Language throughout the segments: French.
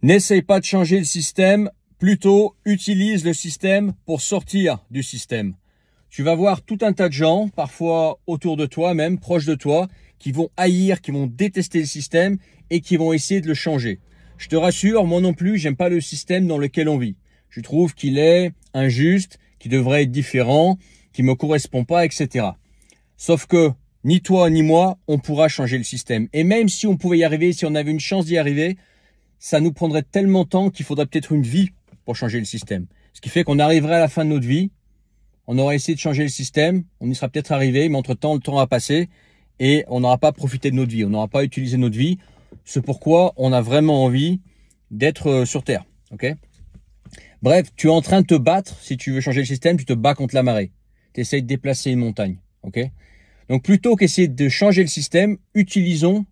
N'essaye pas de changer le système, plutôt utilise le système pour sortir du système. Tu vas voir tout un tas de gens, parfois autour de toi même, proches de toi, qui vont haïr, qui vont détester le système et qui vont essayer de le changer. Je te rassure, moi non plus, j'aime pas le système dans lequel on vit. Je trouve qu'il est injuste, qu'il devrait être différent, qu'il me correspond pas, etc. Sauf que ni toi ni moi, on pourra changer le système. Et même si on pouvait y arriver, si on avait une chance d'y arriver, ça nous prendrait tellement de temps qu'il faudrait peut-être une vie pour changer le système. Ce qui fait qu'on arriverait à la fin de notre vie, on aura essayé de changer le système, on y sera peut-être arrivé, mais entre-temps, le temps a passé et on n'aura pas profité de notre vie, on n'aura pas utilisé notre vie. C'est pourquoi on a vraiment envie d'être sur Terre. Okay, bref, tu es en train de te battre, si tu veux changer le système, tu te bats contre la marée. Tu essayes de déplacer une montagne. Okay, donc plutôt qu'essayer de changer le système, utilisons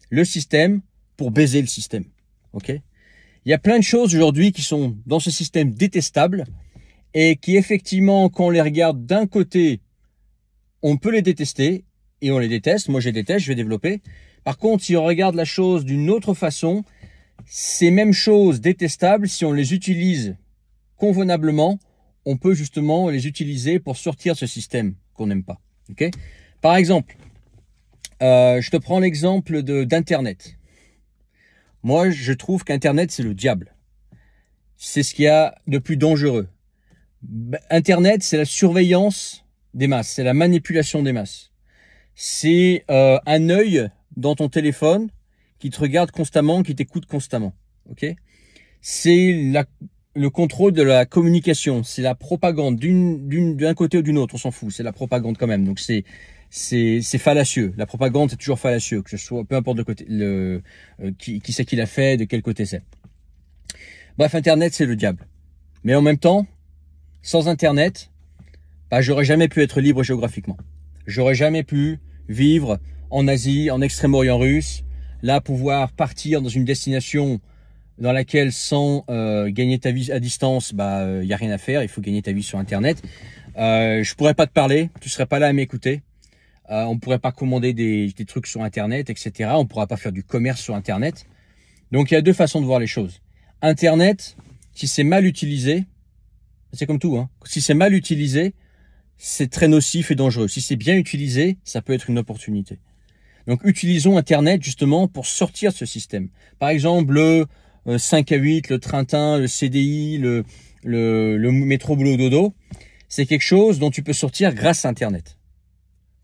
le système pour baiser le système. Okay, il y a plein de choses aujourd'hui qui sont dans ce système détestable et qui effectivement, quand on les regarde d'un côté, on peut les détester et on les déteste. Moi, je les déteste, je vais développer. Par contre, si on regarde la chose d'une autre façon, ces mêmes choses détestables, si on les utilise convenablement, on peut justement les utiliser pour sortir de ce système qu'on n'aime pas. Okay, par exemple, je te prends l'exemple d'Internet. Moi, je trouve qu'Internet, c'est le diable. C'est ce qu'il y a de plus dangereux. Internet, c'est la surveillance des masses, c'est la manipulation des masses. C'est un œil dans ton téléphone qui te regarde constamment, qui t'écoute constamment. Okay, c'est le contrôle de la communication, c'est la propagande d'un côté ou d'une autre, on s'en fout, c'est la propagande quand même. Donc c'est fallacieux. La propagande, c'est toujours fallacieux, que ce soit, peu importe le côté, qui c'est qui l'a fait, de quel côté c'est. Bref, Internet, c'est le diable. Mais en même temps, sans Internet, bah, j'aurais jamais pu être libre géographiquement. J'aurais jamais pu vivre en Asie, en Extrême-Orient russe, là, pouvoir partir dans une destination dans laquelle, sans gagner ta vie à distance, bah, y a rien à faire, il faut gagner ta vie sur Internet. Je pourrais pas te parler, tu serais pas là à m'écouter. On pourrait pas commander des trucs sur Internet, etc. On pourra pas faire du commerce sur Internet. Donc, il y a deux façons de voir les choses. Internet, si c'est mal utilisé, c'est comme tout, hein. Si c'est mal utilisé, c'est très nocif et dangereux. Si c'est bien utilisé, ça peut être une opportunité. Donc, utilisons Internet justement pour sortir de ce système. Par exemple, le 5 à 8, le train-train, le CDI, le métro boulot dodo, c'est quelque chose dont tu peux sortir grâce à Internet.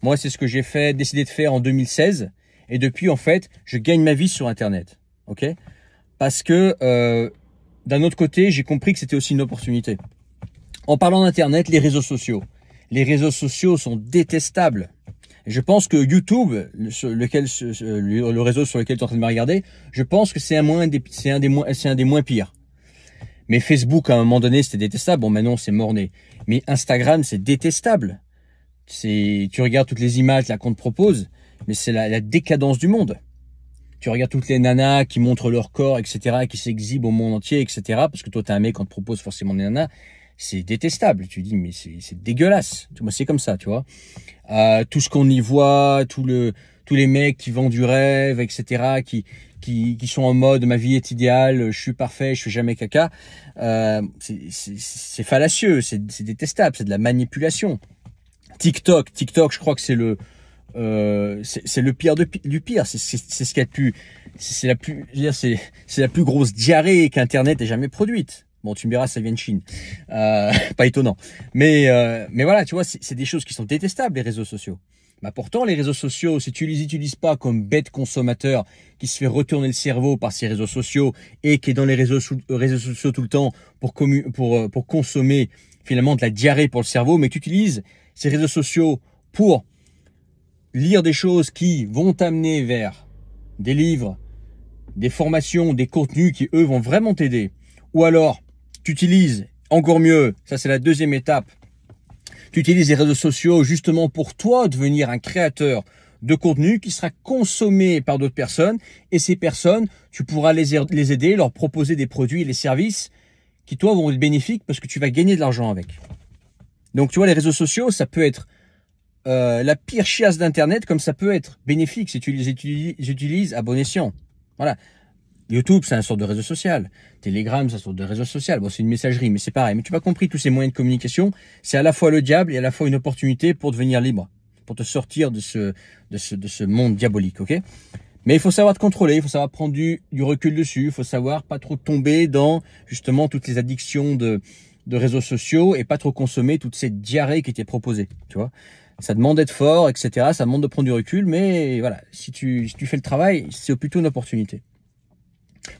Moi, c'est ce que j'ai décidé de faire en 2016. Et depuis, en fait, je gagne ma vie sur Internet. Ok, parce que d'un autre côté, j'ai compris que c'était aussi une opportunité. En parlant d'Internet, les réseaux sociaux. Les réseaux sociaux sont détestables. Je pense que YouTube, le réseau sur lequel tu es en train de me regarder, je pense que c'est un des moins pires. Mais Facebook, à un moment donné, c'était détestable. Bon, maintenant, c'est mort-né. Mais Instagram, c'est détestable. Tu regardes toutes les images là qu'on te propose, mais c'est la décadence du monde. Tu regardes toutes les nanas qui montrent leur corps, etc., qui s'exhibent au monde entier, etc., parce que toi, t'es un mec, on te propose forcément des nanas. C'est détestable. Tu dis, mais c'est dégueulasse. Moi, c'est comme ça, tu vois. Tout ce qu'on y voit, tous les mecs qui vendent du rêve, etc., qui sont en mode, ma vie est idéale, je suis parfait, je fais jamais caca. C'est fallacieux, c'est détestable, c'est de la manipulation. TikTok, je crois que c'est le pire du pire. C'est ce qu'il y a de plus, c'est la plus grosse diarrhée qu'Internet ait jamais produite. Bon, tu me diras, ça vient de Chine. Pas étonnant. Mais voilà, tu vois, c'est des choses qui sont détestables, les réseaux sociaux. Bah, pourtant, les réseaux sociaux, si tu les utilises pas comme bête consommateur qui se fait retourner le cerveau par ces réseaux sociaux et qui est dans les réseaux sociaux tout le temps pour consommer finalement de la diarrhée pour le cerveau, mais tu utilises ces réseaux sociaux pour lire des choses qui vont t'amener vers des livres, des formations, des contenus qui, eux, vont vraiment t'aider. Ou alors, tu utilises, encore mieux, ça c'est la deuxième étape, tu utilises les réseaux sociaux justement pour toi devenir un créateur de contenu qui sera consommé par d'autres personnes. Et ces personnes, tu pourras les aider, leur proposer des produits et des services qui, toi, vont être bénéfiques parce que tu vas gagner de l'argent avec. Donc, tu vois, les réseaux sociaux, ça peut être la pire chiasse d'Internet comme ça peut être bénéfique si tu les utilises à bon escient. Voilà. YouTube, c'est une sorte de réseau social. Telegram, c'est une sorte de réseau social. Bon, c'est une messagerie, mais c'est pareil. Mais tu m'as compris, tous ces moyens de communication, c'est à la fois le diable et à la fois une opportunité pour devenir libre, pour te sortir de ce monde diabolique, ok? Mais il faut savoir te contrôler, il faut savoir prendre du recul dessus, il faut savoir pas trop tomber dans, justement, toutes les addictions de réseaux sociaux et pas trop consommer toute cette diarrhée qui était proposée, tu vois? Ça demande d'être fort, etc. Ça demande de prendre du recul, mais voilà, si tu fais le travail, c'est plutôt une opportunité.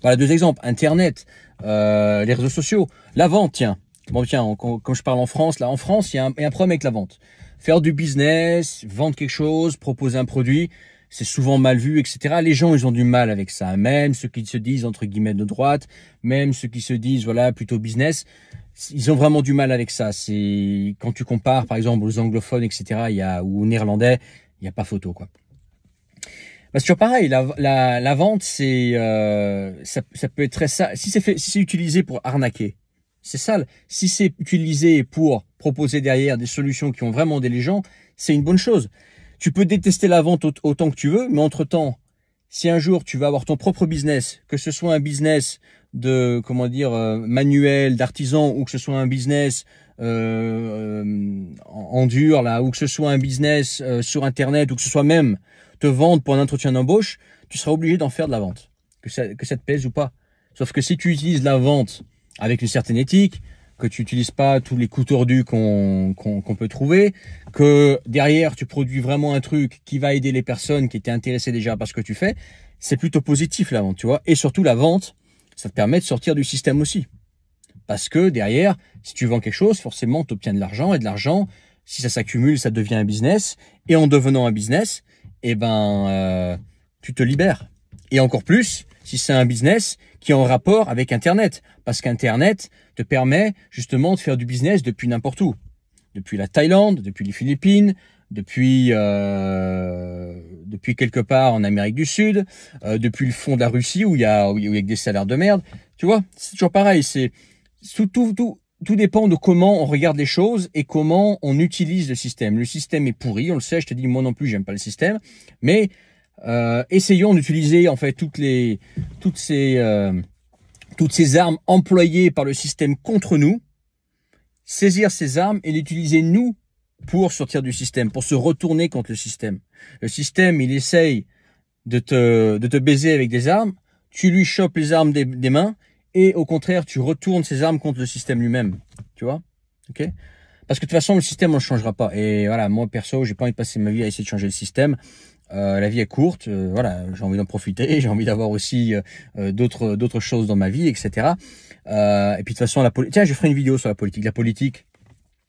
Voilà, 2 exemples. Internet, les réseaux sociaux, la vente, tiens. Bon, tiens, comme je parle en France, là, en France, il y a un problème avec la vente. Faire du business, vendre quelque chose, proposer un produit, c'est souvent mal vu, etc. Les gens, ils ont du mal avec ça. Même ceux qui se disent, entre guillemets, de droite, même ceux qui se disent, voilà, plutôt business, ils ont vraiment du mal avec ça. C'est quand tu compares, par exemple, aux anglophones, etc., ou aux néerlandais, il n'y a pas photo, quoi. Bah, c'est toujours pareil, la vente, c'est ça peut être très ça. Si c'est utilisé pour arnaquer, c'est sale. Si c'est utilisé pour proposer derrière des solutions qui ont vraiment aidé les gens, c'est une bonne chose. Tu peux détester la vente autant que tu veux, mais entre-temps, si un jour tu vas avoir ton propre business, que ce soit un business de, comment dire, manuel, d'artisan, ou que ce soit un business en dur, là, ou que ce soit un business sur Internet, ou que ce soit même te vendre pour un entretien d'embauche, tu seras obligé d'en faire de la vente, que ça te plaise ou pas. Sauf que si tu utilises la vente avec une certaine éthique, que tu n'utilises pas tous les coups tordus qu'on peut trouver, que derrière tu produis vraiment un truc qui va aider les personnes qui étaient intéressées déjà par ce que tu fais, c'est plutôt positif la vente, tu vois. Et surtout la vente, ça te permet de sortir du système aussi. Parce que derrière, si tu vends quelque chose, forcément tu obtiens de l'argent, et de l'argent, si ça s'accumule, ça devient un business, et en devenant un business, eh ben, tu te libères. Et encore plus, si c'est un business qui est en rapport avec Internet. Parce qu'Internet te permet justement de faire du business depuis n'importe où. Depuis la Thaïlande, depuis les Philippines, depuis quelque part en Amérique du Sud, depuis le fond de la Russie où il y a des salaires de merde. Tu vois, c'est toujours pareil. C'est tout dépend de comment on regarde les choses et comment on utilise le système. Le système est pourri, on le sait, je te dis, moi non plus, j'aime pas le système. Mais essayons d'utiliser en fait toutes ces armes employées par le système contre nous, saisir ces armes et l'utiliser nous pour sortir du système, pour se retourner contre le système. Le système, il essaye de te baiser avec des armes, tu lui chopes les armes des mains, et au contraire, tu retournes ces armes contre le système lui-même. Tu vois? Ok? Parce que de toute façon, le système, on ne changera pas. Et voilà, moi, perso, j'ai pas envie de passer ma vie à essayer de changer le système. La vie est courte, voilà, j'ai envie d'en profiter, j'ai envie d'avoir aussi d'autres choses dans ma vie, etc. Et puis de toute façon, tiens, je ferai une vidéo sur la politique. La politique,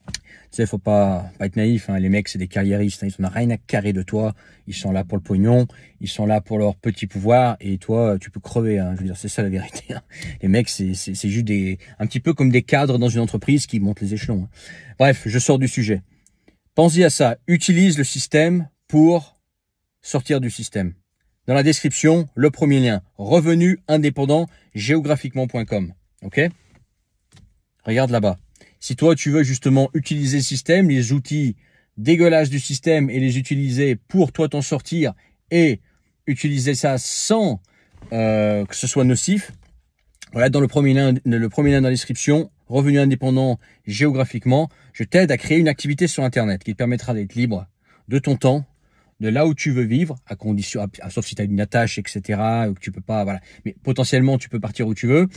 tu sais, faut pas être naïf, hein. Les mecs, c'est des carriéristes, hein. Ils n'ont rien à carrer de toi. Ils sont là pour le pognon, ils sont là pour leur petit pouvoir, et toi, tu peux crever, hein. Je veux dire, c'est ça la vérité, hein. Les mecs, c'est juste un petit peu comme des cadres dans une entreprise qui montent les échelons, hein. Bref, je sors du sujet. Pensez à ça. Utilise le système pour sortir du système. Dans la description, le premier lien, revenu indépendant géographiquement.com. Ok? Regarde là-bas. Si toi, tu veux justement utiliser le système, les outils dégueulasses du système et les utiliser pour toi t'en sortir et utiliser ça sans que ce soit nocif, voilà, dans le premier lien dans la description, revenu indépendant géographiquement, je t'aide à créer une activité sur Internet qui te permettra d'être libre de ton temps, de là où tu veux vivre, à condition, sauf si tu as une attache, etc., ou que tu peux pas, voilà. Mais potentiellement, tu peux partir où tu veux.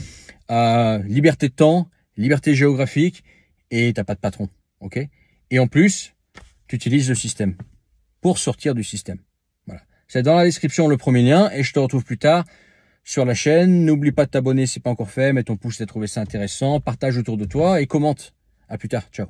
Liberté de temps, liberté géographique, et t'as pas de patron, ok? Et en plus, tu utilises le système pour sortir du système. Voilà. C'est dans la description le premier lien, et je te retrouve plus tard sur la chaîne. N'oublie pas de t'abonner si c'est pas encore fait, mets ton pouce si tu as trouvé ça intéressant, partage autour de toi et commente. À plus tard, ciao.